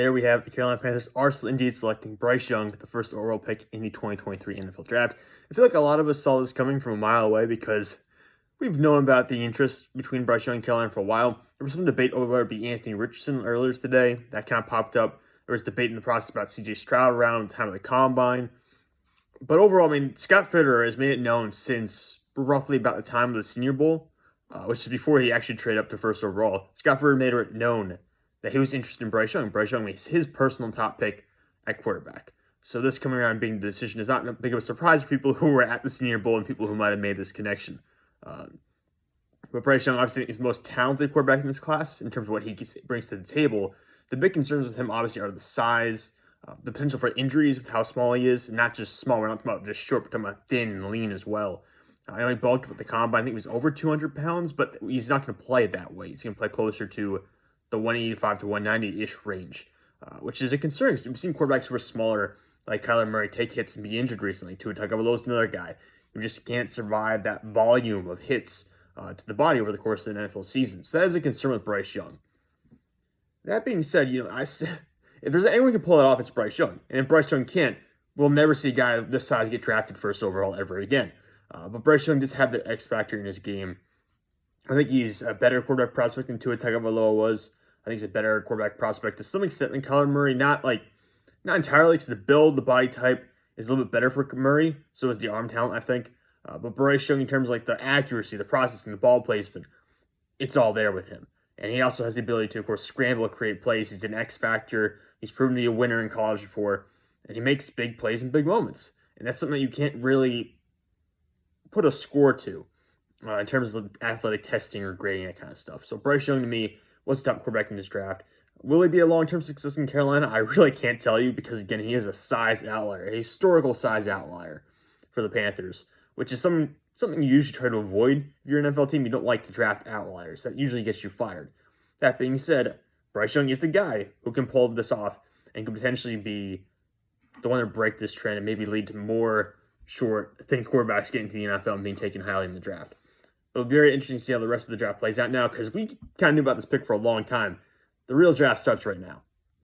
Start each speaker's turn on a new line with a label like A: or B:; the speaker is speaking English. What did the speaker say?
A: There we have the Carolina Panthers are indeed selecting Bryce Young, the first overall pick in the 2023 NFL Draft. I feel like a lot of us saw this coming from a mile away because we've known about the interest between Bryce Young and Carolina for a while. There was some debate over whether it be Anthony Richardson earlier today. That kind of popped up. There was debate in the process about C.J. Stroud around the time of the Combine. But overall, Scott Fitterer has made it known since roughly about the time of the Senior Bowl, which is before he actually traded up to first overall. Scott Fitterer made it known that he was interested in Bryce Young. Bryce Young was his personal top pick at quarterback. So this coming around being the decision is not big of a surprise for people who were at the Senior Bowl and people who might have made this connection. But Bryce Young obviously is the most talented quarterback in this class in terms of what he brings to the table. The big concerns with him obviously are the size, the potential for injuries with how small he is. Not just small, we're not talking about just short, we're talking about thin and lean as well. I know he bulked up with the Combine. I think he was over 200 pounds, but he's not going to play that way. He's going to play closer to the 185 to 190-ish range, which is a concern. We've seen quarterbacks who are smaller, like Kyler Murray, take hits and be injured recently. Tua Tagovailoa is another guy who just can't survive that volume of hits to the body over the course of the NFL season. So that is a concern with Bryce Young. That being said, if there's anyone who can pull it off, it's Bryce Young. And if Bryce Young can't, we'll never see a guy of this size get drafted first overall ever again. But Bryce Young does have the X factor in his game. I think he's a better quarterback prospect than Tua Tagovailoa was. I think he's a better quarterback prospect to some extent than Kyler Murray. Not entirely, because the build, the body type is a little bit better for Murray. So is the arm talent, I think. But Bryce Young, in terms of the accuracy, the processing, the ball placement, it's all there with him. And he also has the ability to, of course, scramble and create plays. He's an X factor. He's proven to be a winner in college before. And he makes big plays in big moments. And that's something that you can't really put a score to in terms of athletic testing or grading, that kind of stuff. So Bryce Young, to me, was the top quarterback in this draft. Will he be a long-term success in Carolina? I really can't tell you because, again, he is a size outlier, a historical size outlier for the Panthers, which is something you usually try to avoid if you're an NFL team. You don't like to draft outliers. That usually gets you fired. That being said, Bryce Young is the guy who can pull this off and could potentially be the one to break this trend and maybe lead to more short, thin quarterbacks getting to the NFL and being taken highly in the draft. It'll be very interesting to see how the rest of the draft plays out now because we kind of knew about this pick for a long time. The real draft starts right now.